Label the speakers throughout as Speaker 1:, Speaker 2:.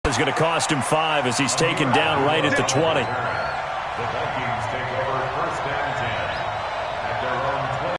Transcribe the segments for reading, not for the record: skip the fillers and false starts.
Speaker 1: It's going to cost him 5 as he's taken down right at the 20.
Speaker 2: The Vikings take over first down 10 at their own 20.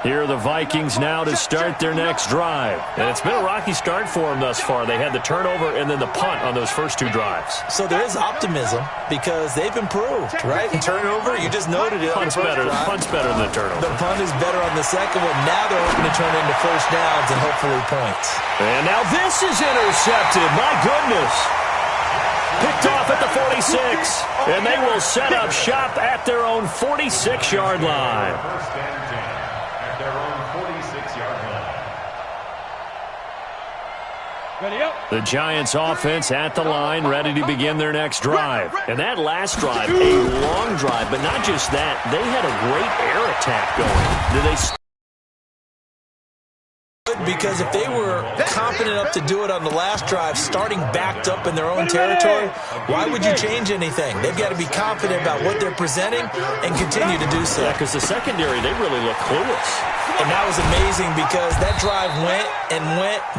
Speaker 1: Here are the Vikings now to start their next drive. And it's been a rocky start for them thus far. They had the turnover and then the punt on those first 2 drives.
Speaker 3: So there is optimism because they've improved, right? And turnover, you just noted it.
Speaker 1: Punt's better than the turnover.
Speaker 3: The punt is better on the second one. Now they're hoping to turn into first downs and hopefully points.
Speaker 1: And now this is intercepted. My goodness. Picked off at the 46. And they will set up shop at their own 46-yard line.
Speaker 2: First down 10 at their own 46-yard line.
Speaker 4: Ready up.
Speaker 1: The Giants offense at the line, ready to begin their next drive. And that last drive, a long drive, but not just that. They had a great air attack going. Did they?
Speaker 3: Because if they were confident enough to do it on the last drive, starting backed up in their own territory, why would you change anything? They've got to be confident about what they're presenting and continue to do so.
Speaker 1: Yeah, because the secondary, they really look clueless.
Speaker 3: And that was amazing because that drive went,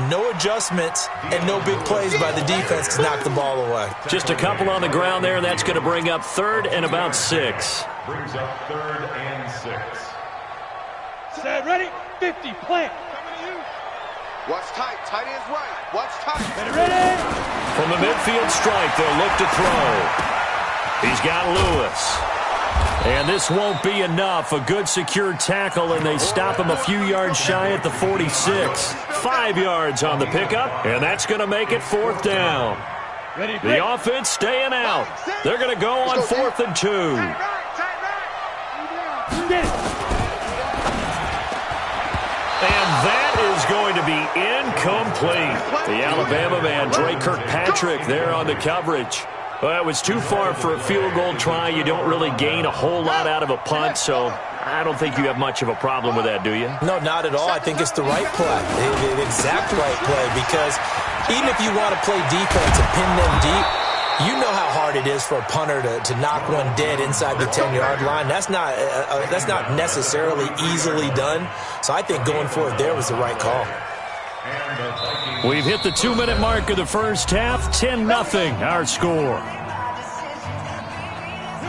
Speaker 3: no adjustments, and no big plays by the defense to knock the ball away.
Speaker 1: Just a couple on the ground there, and that's going to bring up 3rd and about 6.
Speaker 2: Brings up 3rd and 6.
Speaker 4: Set, ready, 50, plant.
Speaker 5: Watch tight. Tight ends right. Watch tight.
Speaker 4: Ready.
Speaker 1: From the midfield strike, they'll look to throw. He's got Lewis. And this won't be enough. A good secure tackle, and they stop him a few yards shy at the 46. 5 yards on the pickup, and that's going to make it 4th down. The offense staying out. They're going to go on 4th and 2. And that is going to be incomplete. The Alabama man, Dre Kirkpatrick, there on the coverage. Well, it was too far for a field goal try. You don't really gain a whole lot out of a punt, so I don't think you have much of a problem with that, do you?
Speaker 3: No, not at all. I think it's the right play, the exact right play, because even if you want to play defense and pin them deep, you know how hard it is for a punter to knock one dead inside the 10-yard line. That's not necessarily easily done. So I think going for it there was the right call.
Speaker 1: We've hit the 2-minute mark of the first half. 10-0 our score.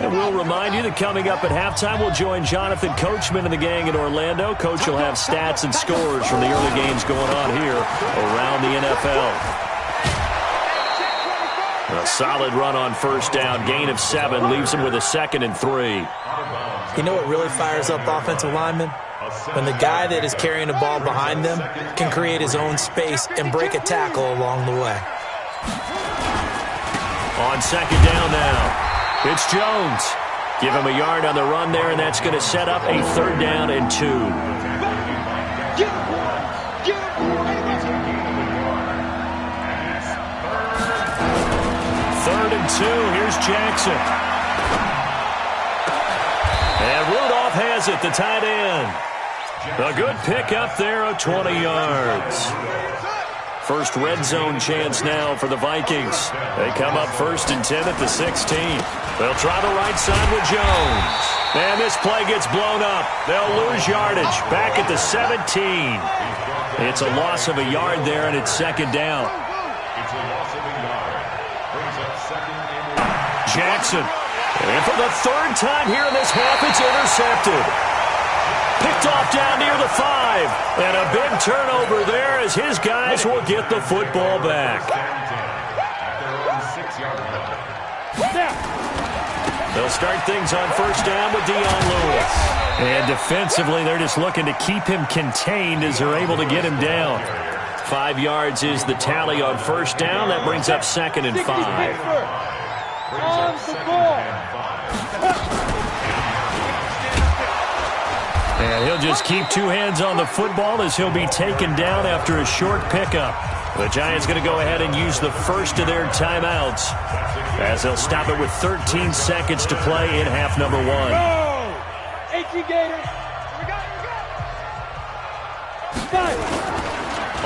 Speaker 1: And we'll remind you that coming up at halftime, we'll join Jonathan Coachman and the gang in Orlando. Coach will have stats and scores from the early games going on here around the NFL. A solid run on first down. Gain of 7 leaves him with a 2nd and 3.
Speaker 3: You know what really fires up offensive linemen? When the guy that is carrying the ball behind them can create his own space and break a tackle along the way.
Speaker 1: On 2nd down now, it's Jones. Give him a yard on the run there, and that's going to set up a 3rd down and 2. 3rd and 2. Here's Jackson. And Rudolph has it, the tight end. A good pick up there of 20 yards. First red zone chance now for the Vikings. They come up 1st and 10 at the 16. They'll try the right side with Jones. And this play gets blown up. They'll lose yardage back at the 17. It's a loss of a yard there, and it's 2nd down.
Speaker 2: It's a loss of a yard. Brings up 2nd and
Speaker 1: Jackson. And for the 3rd time here in this half, it's intercepted. Picked off down near the 5. And a big turnover there as his guys will get the football back. They'll start things on first down with Dion Lewis. And defensively, they're just looking to keep him contained as they're able to get him down. 5 yards is the tally on first down. That brings up 2nd and 5. And he'll just keep 2 hands on the football as he'll be taken down after a short pickup. The Giants going to go ahead and use the first of their timeouts as they'll stop it with 13 seconds to play in half number 1.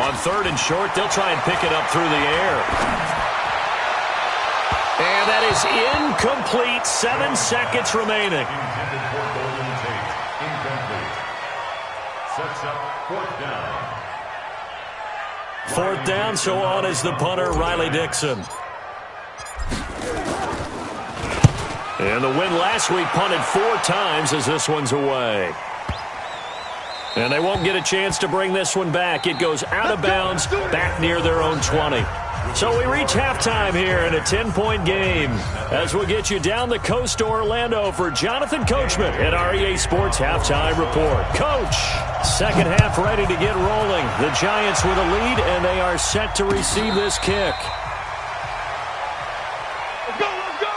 Speaker 1: On 3rd and short, they'll try and pick it up through the air. And And that is incomplete. 7 seconds remaining.
Speaker 2: Intended for Golden Tate. Incomplete. Sets up fourth down.
Speaker 1: Fourth down, so on is the punter, Riley Dixon. And the win last week punted 4 times as this one's away. And they won't get a chance to bring this one back. It goes out of bounds, back near their own 20. So we reach halftime here in a 10-point game as we'll get you down the coast to Orlando for Jonathan Coachman at REA Sports Halftime Report. Coach, second half ready to get rolling. The Giants with a lead, and they are set to receive this kick.
Speaker 4: Let's go, let's go!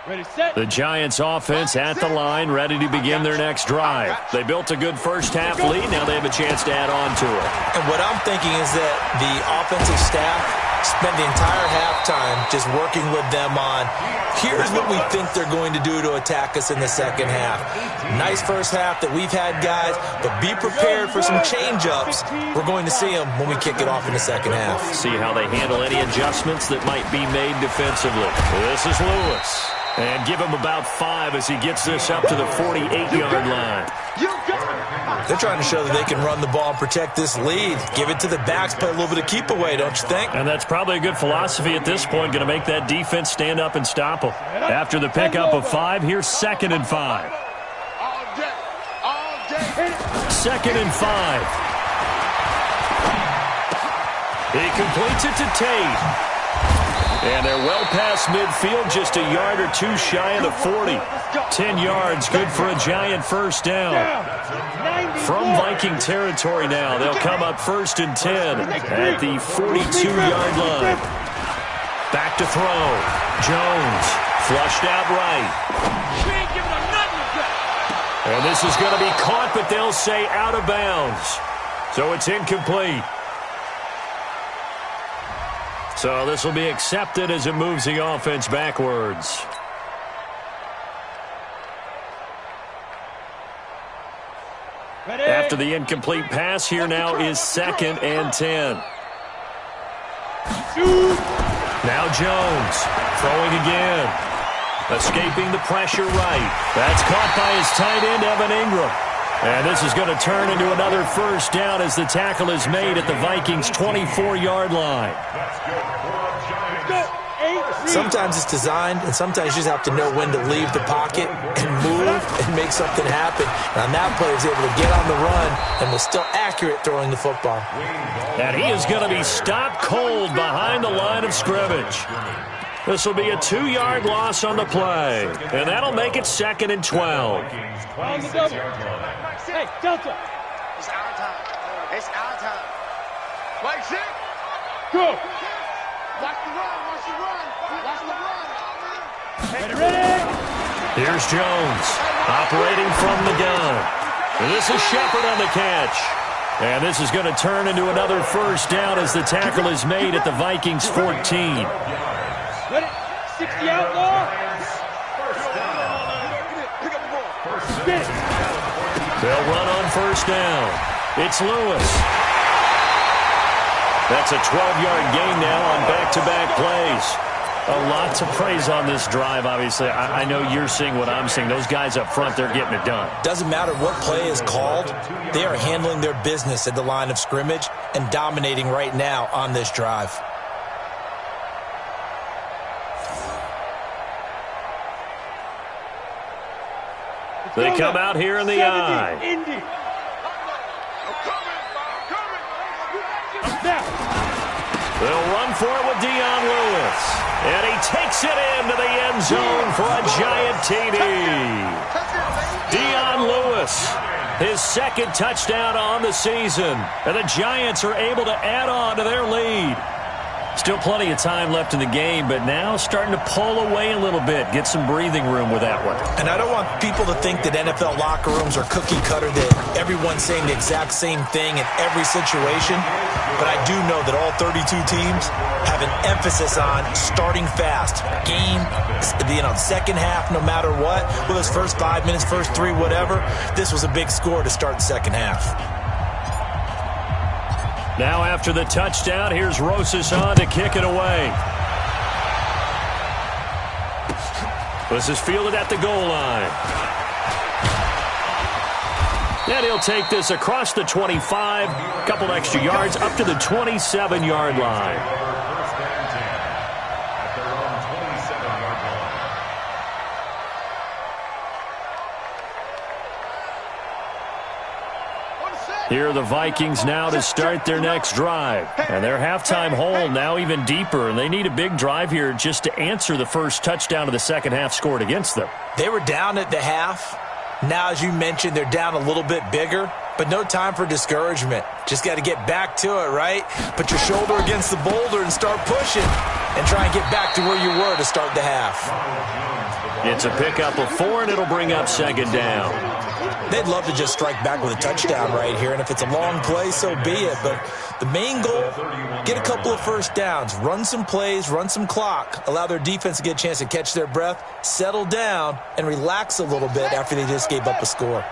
Speaker 4: Ready, set.
Speaker 1: The Giants offense at the line, ready to begin their next drive. They built a good first half lead. Now they have a chance to add on to it.
Speaker 3: And what I'm thinking is that the offensive staff spent the entire halftime just working with them on, here's what we think they're going to do to attack us in the second half. Nice first half that we've had, guys, but be prepared for some change-ups. We're going to see them when we kick it off in the second half.
Speaker 1: See how they handle any adjustments that might be made defensively. This is Lewis. And give him about 5 as he gets this up to the 48-yard line.
Speaker 3: They're trying to show that they can run the ball and protect this lead. Give it to the backs, play a little bit of keep away, don't you think?
Speaker 1: And that's probably a good philosophy at this point, going to make that defense stand up and stop them. After the pickup of 5, here's 2nd and 5.
Speaker 5: All day. All day.
Speaker 1: 2nd and 5. He completes it to Tate. And they're well past midfield, just a yard or 2 shy of the 40. 10 yards, good for a Giant first down. From Viking territory now, they'll come up 1st and 10 at the 42-yard line. Back to throw. Jones, flushed out right. And this is going to be caught, but they'll say out of bounds. So it's incomplete. So this will be accepted as it moves the offense backwards.
Speaker 4: Ready?
Speaker 1: After the incomplete pass, here now is 2nd and 10. Now Jones throwing again. Escaping the pressure right. That's caught by his tight end, Evan Ingram. And this is going to turn into another first down as the tackle is made at the Vikings' 24-yard line.
Speaker 3: Sometimes it's designed, and sometimes you just have to know when to leave the pocket and move and make something happen. And on that play, he was able to get on the run and was still accurate throwing the football.
Speaker 1: And he is going to be stopped cold behind the line of scrimmage. This will be a 2-yard loss on the play, and that'll make it 2nd and 12.
Speaker 4: On the double. Hey, Delta.
Speaker 5: It's our time. It's our time. Like it.
Speaker 4: Go.
Speaker 5: Watch the run. Watch the run. Watch the run.
Speaker 4: Ready, ready.
Speaker 1: Here's Jones operating from the gun. And this is Shepard on the catch. And this is going to turn into another first down as the tackle is made at the Vikings' 14.
Speaker 4: Ready. 60 outlaw. Get it.
Speaker 1: They'll run on first down. It's Lewis. That's a 12-yard gain now on back-to-back plays. A lot to praise on this drive, obviously. I know you're seeing what I'm seeing. Those guys up front, they're getting it done.
Speaker 3: Doesn't matter what play is called. They are handling their business at the line of scrimmage and dominating right now on this drive.
Speaker 1: They come out here in the eye.
Speaker 4: Indy. Now.
Speaker 1: They'll run for it with Dion Lewis. And he takes it into the end zone for a Giant TD. Dion Lewis, his 2nd touchdown on the season. And the Giants are able to add on to their lead. Still plenty of time left in the game, but now starting to pull away a little bit. Get some breathing room with that one.
Speaker 3: And I don't want people to think that NFL locker rooms are cookie cutter, that everyone's saying the exact same thing in every situation. But I do know that all 32 teams have an emphasis on starting fast. Game, second half, no matter what. Whether it's first 5 minutes, first 3, whatever. This was a big score to start the second half.
Speaker 1: Now after the touchdown, here's Rosas on to kick it away. This is fielded at the goal line. And he'll take this across the 25, a couple extra yards, up to the 27-yard line. Here are the Vikings now to start their next drive. And their halftime hole now even deeper, and they need a big drive here just to answer the first touchdown of the second half scored against them.
Speaker 3: They were down at the half. Now, as you mentioned, they're down a little bit bigger, but no time for discouragement. Just got to get back to it, right? Put your shoulder against the boulder and start pushing and try and get back to where you were to start the half.
Speaker 1: It's a pickup of 4, and it'll bring up second down.
Speaker 3: They'd love to just strike back with a touchdown right here, and if it's a long play, so be it. But the main goal, get a couple of first downs, run some plays, run some clock, allow their defense to get a chance to catch their breath, settle down, and relax a little bit after they just gave up a score.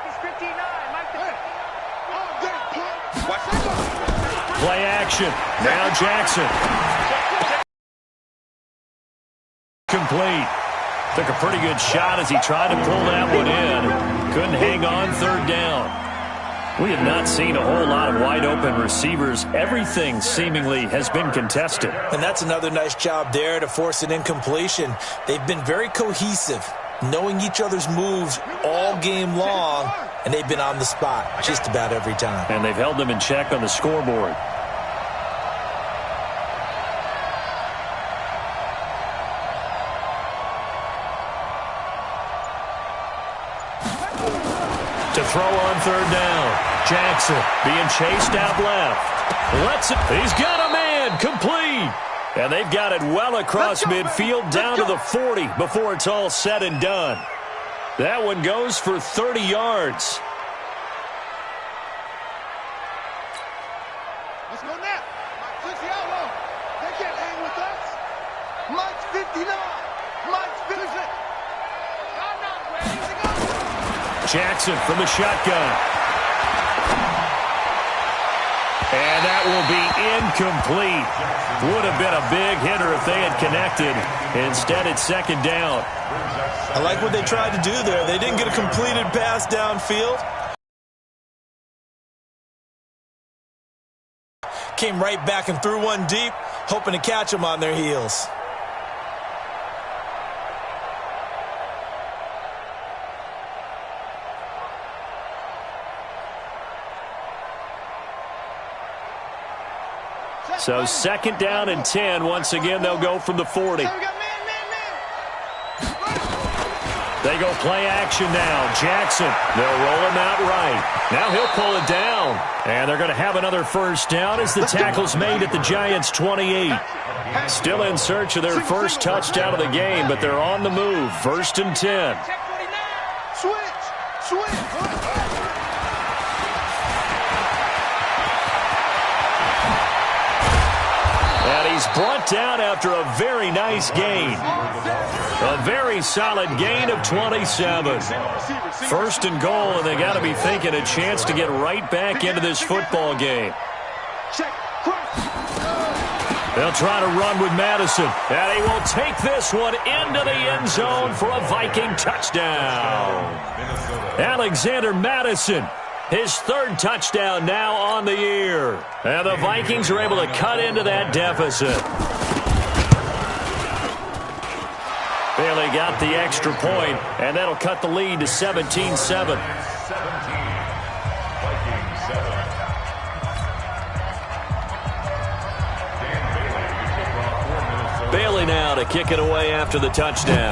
Speaker 1: Play action. Now Jackson. Complete. Took a pretty good shot as he tried to pull that one in. Couldn't hang on third down. We have not seen a whole lot of wide-open receivers. Everything seemingly has been contested.
Speaker 3: And that's another nice job there to force an incompletion. They've been very cohesive, knowing each other's moves all game long, and they've been on the spot just about every time.
Speaker 1: And they've held them in check on the scoreboard. To throw on third down. Jackson being chased out left. Lets it. He's got a man. Complete. And they've got it well across midfield down to the 40 before it's all said and done. That one goes for 30 yards.
Speaker 5: Let's go now. Mike's the outlaw. They can't hang with us. Mike's 59. Mike's 56. I'm not ready to go.
Speaker 1: Jackson from the shotgun. And that will be incomplete. Would have been a big hitter if they had connected. Instead, it's second down.
Speaker 3: I like what they tried to do there. They didn't get a completed pass downfield. Came right back and threw one deep, hoping to catch them on their heels.
Speaker 1: So second down and 10. Once again, they'll go from the 40. They go play action now. Jackson, they'll roll him out right. Now he'll pull it down. And they're going to have another first down as the tackle's made at the Giants' 28. Still in search of their first touchdown of the game, but they're on the move. First and 10.
Speaker 5: Switch.
Speaker 1: And he's brought down after a very nice gain. A very solid gain of 27. First and goal, and they got to be thinking a chance to get right back into this football game. They'll try to run with Madison, and he will take this one into the end zone for a Viking touchdown. Alexander Madison, his third touchdown now on the year. And the Vikings are able to cut into that deficit. Bailey got the extra point, and that'll cut the lead to 17-7. Bailey now to kick it away after the touchdown.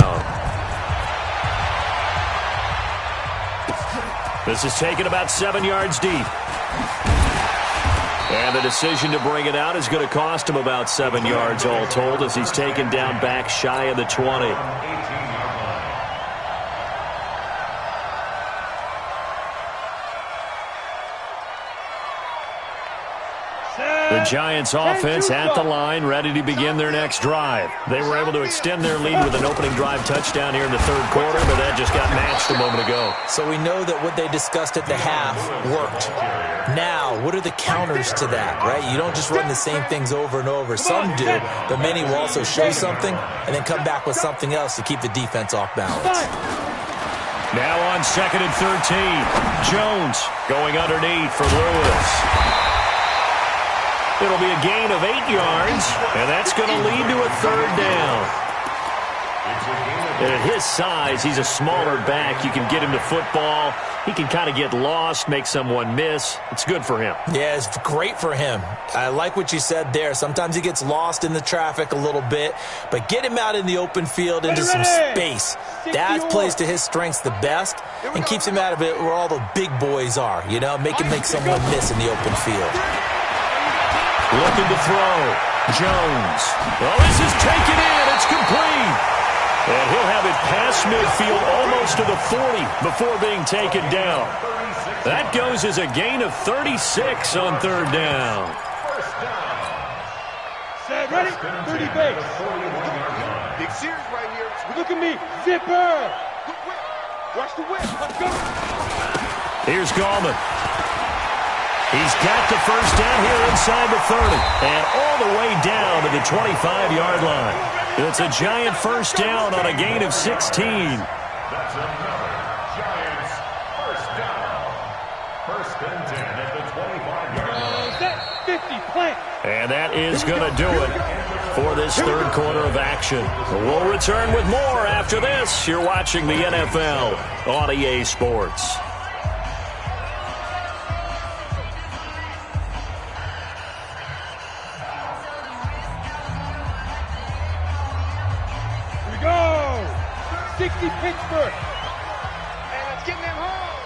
Speaker 1: This is taken about 7 yards deep. And the decision to bring it out is going to cost him about 7 yards all told as he's taken down back shy of the 20. The Giants offense at the line, ready to begin their next drive. They were able to extend their lead with an opening drive touchdown here in the third quarter, but that just got matched a moment ago.
Speaker 3: So we know that what they discussed at the half worked. Now, what are the counters to that, right? You don't just run the same things over and over. Some do, but many will also show something and then come back with something else to keep the defense off balance.
Speaker 1: Now on 2nd and 13, Jones going underneath for Lewis. It'll be a gain of 8 yards, and that's going to lead to a third down. And at his size, he's a smaller back. You can get him to football. He can kind of get lost, make someone miss. It's good for him. Yeah, it's great for him. I like what you said there. Sometimes he gets lost in the traffic a little bit, but get him out in the open field into some space. That plays to his strengths the best and keeps him out of it where all the big boys are, you know, make him make someone miss in the open field. Looking to throw. Jones. Oh, this is taken in. It's complete. And he'll have it past midfield almost to the 40 before being taken down. That goes as a gain of 36 on third down.
Speaker 4: Set, ready? 30 base.
Speaker 5: Big series right here.
Speaker 4: Look at me. Zipper.
Speaker 5: Watch the whip. Let's go.
Speaker 1: Here's Gallman. He's got the first down here inside the 30 and all the way down to the 25-yard line. It's a Giant first down on a gain of 16.
Speaker 2: That's another Giants first down. First and 10 at the 25-yard line.
Speaker 4: Set, 50, plant.
Speaker 1: And that is going to do it for this third quarter of action. We'll return with more after this. You're watching the NFL on EA Sports.
Speaker 4: Go! 60 Pittsburgh.
Speaker 5: And let's get them home.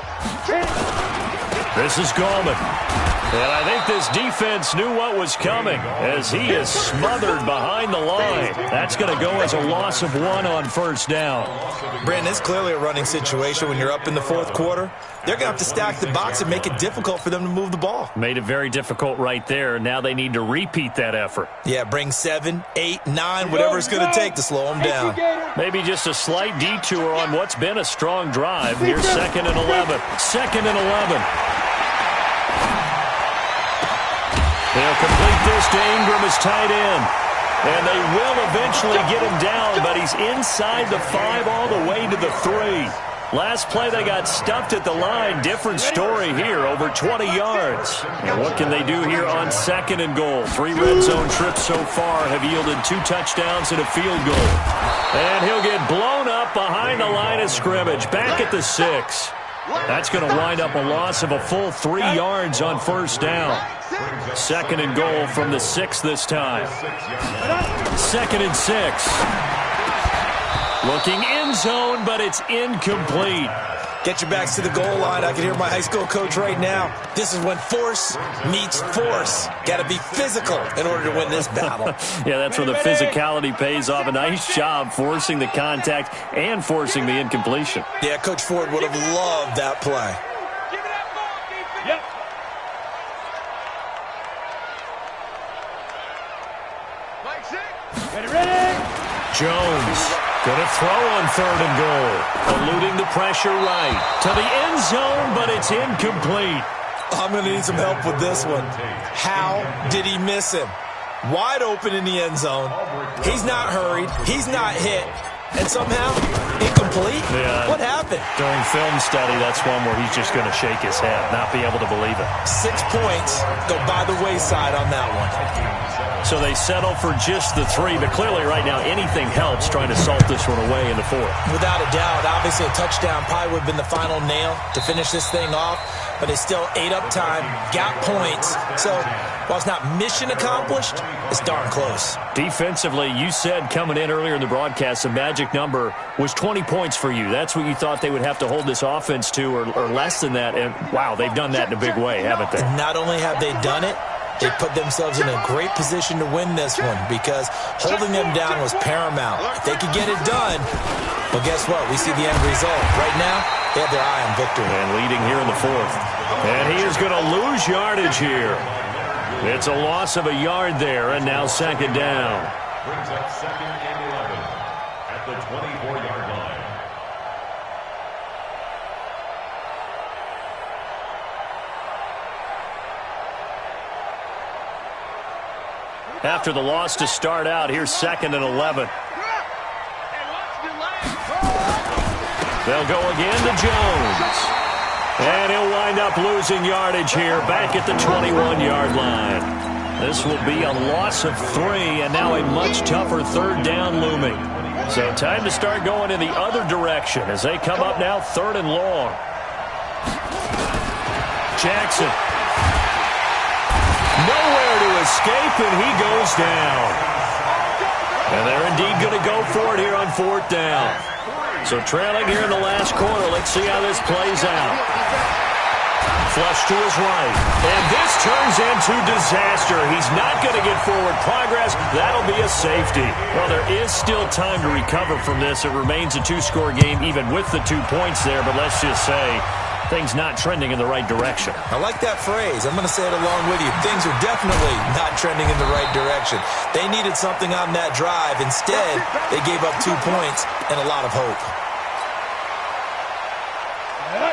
Speaker 1: This is Gallman. And I think this defense knew what was coming as he is smothered behind the line. That's going to go as a loss of 1 on first down.
Speaker 3: Brandon, it's clearly a running situation when you're up in the fourth quarter. They're going to have to stack the box and make it difficult for them to move the ball.
Speaker 1: Made it very difficult right there. Now they need to repeat that effort.
Speaker 3: Yeah, bring 7, 8, 9, whatever it's going to take to slow them down.
Speaker 1: Maybe just a slight detour on what's been a strong drive. Here's 2nd and 11. 2nd and 11. They'll complete this to Ingram as tight end. And they will eventually get him down, but he's inside the 5 all the way to the 3. Last play, they got stuffed at the line. Different story here, over 20 yards. And what can they do here on 2nd and goal? 3 red zone trips so far have yielded 2 touchdowns and a field goal. And he'll get blown up behind the line of scrimmage, back at the 6. That's going to wind up a loss of a full 3 yards on first down. 2nd and goal from the 6 this time. 2nd and 6. Looking end zone, but it's incomplete.
Speaker 3: Get your backs to the goal line. I can hear my high school coach right now. This is when force meets force. Got to be physical in order to win this battle.
Speaker 1: Yeah, that's where the physicality pays off. A nice job forcing the contact and forcing the incompletion.
Speaker 3: Yeah, Coach Ford would have loved that play.
Speaker 4: Give me that ball, defense. Yep.
Speaker 5: Mike sick.
Speaker 4: Ready, ready.
Speaker 1: Jones going to throw on 3rd and goal. Eluding the pressure right to the end zone, but it's incomplete.
Speaker 3: I'm going to need some help with this one. How did he miss him? Wide open in the end zone. He's not hurried. He's not hit. And somehow, incomplete?
Speaker 1: Yeah.
Speaker 3: What happened?
Speaker 1: During film study, that's one where he's just going to shake his head, not be able to believe it.
Speaker 3: 6 points go by the wayside on that one.
Speaker 1: So they settle for just the 3, but clearly right now anything helps trying to salt this one away in the 4th.
Speaker 3: Without a doubt, obviously a touchdown probably would have been the final nail to finish this thing off, but they still ate up time, got points. So while it's not mission accomplished, it's darn close. Defensively, you said coming in earlier in the broadcast, the magic number was 20 points for you. That's what you thought they would have to hold this offense to or less than that. And, wow, they've done that in a big way, haven't they? Not only have they done it, They put themselves in a great position to win this one because holding them down was paramount. If they could get it done, well, guess what? We see the end result. Right now, they have their eye on victory.
Speaker 1: And leading here in the fourth. And he is going to lose yardage here. It's a loss of a yard there, and now second down.
Speaker 2: Brings up second and 11 at the 24-yard line.
Speaker 1: After the loss to start out, here's second and 11. They'll go again to Jones. And he'll wind up losing yardage here back at the 21-yard line. This will be a loss of 3, and now a much tougher third down looming. So time to start going in the other direction as they come up now third and long. Jackson. Nowhere to escape, and he goes down. And they're indeed going to go for it here on fourth down. So trailing here in the last quarter. Let's see how this plays out. Flush to his right. And this turns into disaster. He's not going to get forward progress. That'll be a safety. Well, there is still time to recover from this. It remains a two-score game even with the 2 points there. But let's just say things not trending in the right direction.
Speaker 3: I like that phrase. I'm going to say it along with you. Things are definitely not trending in the right direction. They needed something on that drive. Instead, they gave up 2 points and a lot of hope.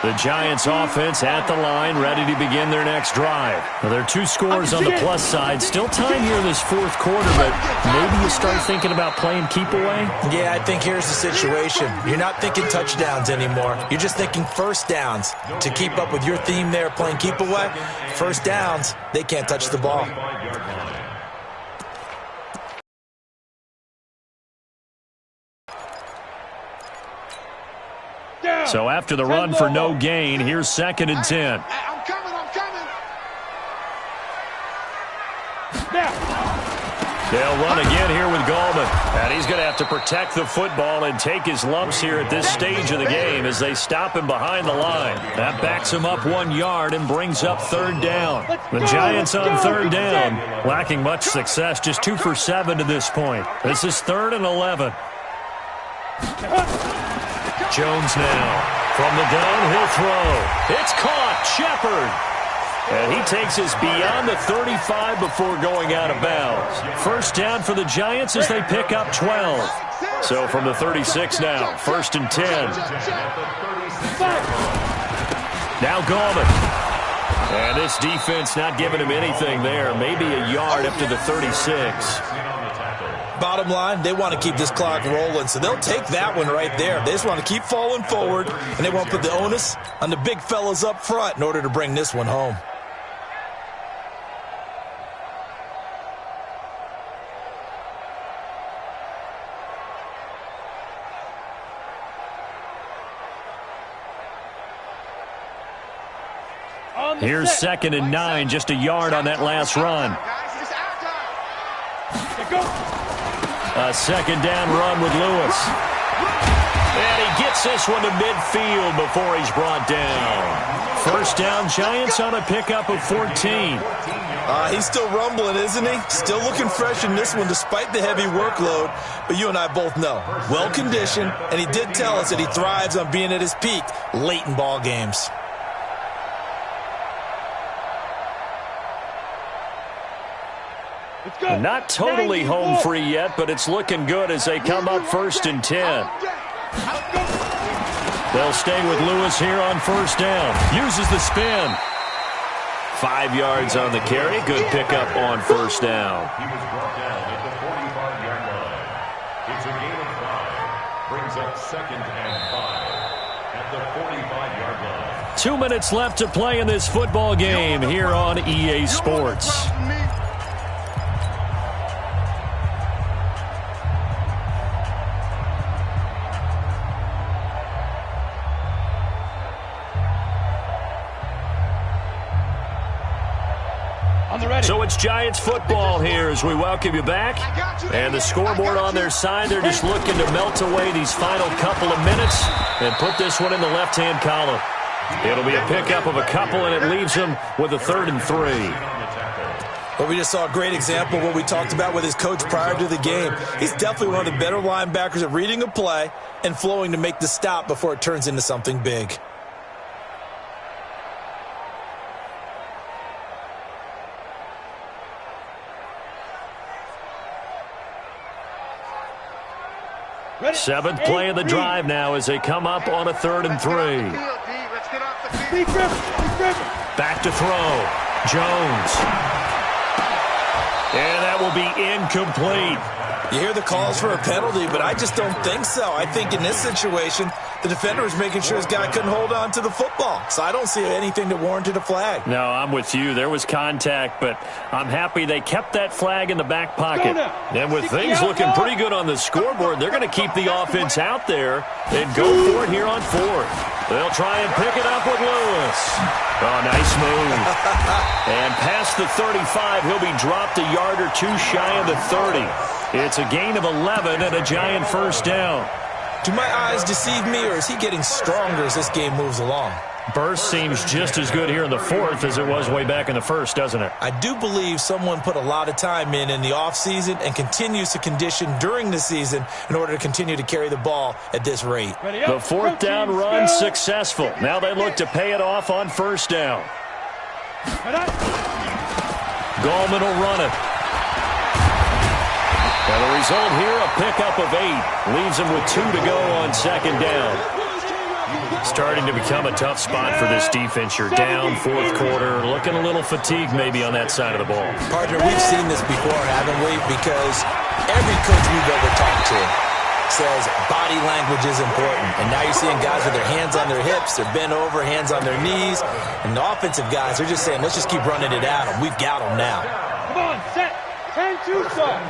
Speaker 1: The Giants offense at the line, ready to begin their next drive. Well, there are 2 scores on the plus side. Still time here in this fourth quarter, but maybe you start thinking about playing keep away?
Speaker 3: Yeah, I think here's the situation. You're not thinking touchdowns anymore. You're just thinking first downs. To keep up with your theme there, playing keep away, first downs, they can't touch the ball.
Speaker 1: So after the run for no gain, here's second and 10.
Speaker 5: I'm coming.
Speaker 1: They'll run again here with Gallman. And he's going to have to protect the football and take his lumps here at this stage of the game as they stop him behind the line. That backs him up 1 yard and brings up third down. The Giants on third down, lacking much success, just 2 for 7 to this point. This is third and 11. Jones now. From the gun, he'll throw. It's caught. Shepard. And he takes us beyond the 35 before going out of bounds. First down for the Giants as they pick up 12. So from the 36 now, first and 10. Now Gallman. And this defense not giving him anything there. Maybe a yard up to the 36.
Speaker 3: Bottom line, they want to keep this clock rolling, so they'll take that one right there. They just want to keep falling forward, and they want to put the onus on the big fellas up front in order to bring this one home.
Speaker 1: Here's second and 9, just a yard on that last run. A second down run with Lewis. And he gets this one to midfield before he's brought down. First down, Giants on a pickup of 14.
Speaker 3: He's still rumbling, isn't he? Still looking fresh in this one despite the heavy workload. But you and I both know, well-conditioned, and he did tell us that he thrives on being at his peak late in ball games.
Speaker 1: Not totally home free yet, but it's looking good as they come up first and 10. They'll stay with Lewis here on first down. Uses the spin. 5 yards on the carry. Good pickup on first down.
Speaker 2: He was brought down at the 45-yard line. It's a gain of 5. Brings up second and 5 at the 45-yard line.
Speaker 1: 2 minutes left to play in this football game here on EA Sports. So it's Giants football here as we welcome you back. And the scoreboard on their side, they're just looking to melt away these final couple of minutes and put this one in the left-hand column. It'll be a pickup of a couple, and it leaves them with a 3rd and 3.
Speaker 3: Well, we just saw a great example of what we talked about with his coach prior to the game. He's definitely one of the better linebackers at reading a play and flowing to make the stop before it turns into something big.
Speaker 1: Seventh play of the drive now as they come up on a 3rd and 3. Back to throw. Jones. And that will be incomplete.
Speaker 3: You hear the calls for a penalty, but I just don't think so. I think in this situation, the defender was making sure his guy couldn't hold on to the football. So I don't see anything that warranted a flag.
Speaker 1: No, I'm with you. There was contact, but I'm happy they kept that flag in the back pocket. And with things looking pretty good on the scoreboard, they're going to keep the offense out there and go for it here on 4th. They'll try and pick it up with Lewis. Oh, nice move. And past the 35, he'll be dropped a yard or two shy of the 30. It's a gain of 11 and a Giant first down.
Speaker 3: Do my eyes deceive me, or is he getting stronger as this game moves along?
Speaker 1: Burst seems just as good here in the 4th as it was way back in the 1st, doesn't it?
Speaker 3: I do believe someone put a lot of time in the offseason and continues to condition during the season in order to continue to carry the ball at this rate.
Speaker 1: The 4th down run successful. Now they look to pay it off on 1st down. Gallman will run it. And the result here, a pickup of 8. Leaves him with 2 to go on 2nd down. Starting to become a tough spot for this defense. You're down 4th quarter, looking a little fatigued maybe on that side of the ball.
Speaker 3: Partner, we've seen this before, haven't we? Because every coach we've ever talked to says body language is important. And now you're seeing guys with their hands on their hips, they're bent over, hands on their knees. And the offensive guys, they're just saying, let's just keep running it at them. We've got them now.
Speaker 4: Come on, set. 10-2 start.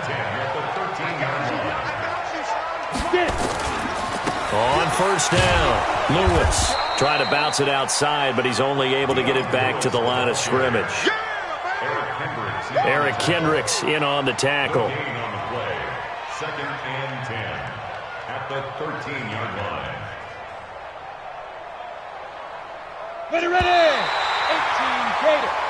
Speaker 1: On 1st down, Lewis trying to bounce it outside, but he's only able to get it back to the line of scrimmage. Eric Kendricks in on the tackle.
Speaker 2: 2nd and 10 at the 13-yard line.
Speaker 4: Ready, ready. 18 Gator.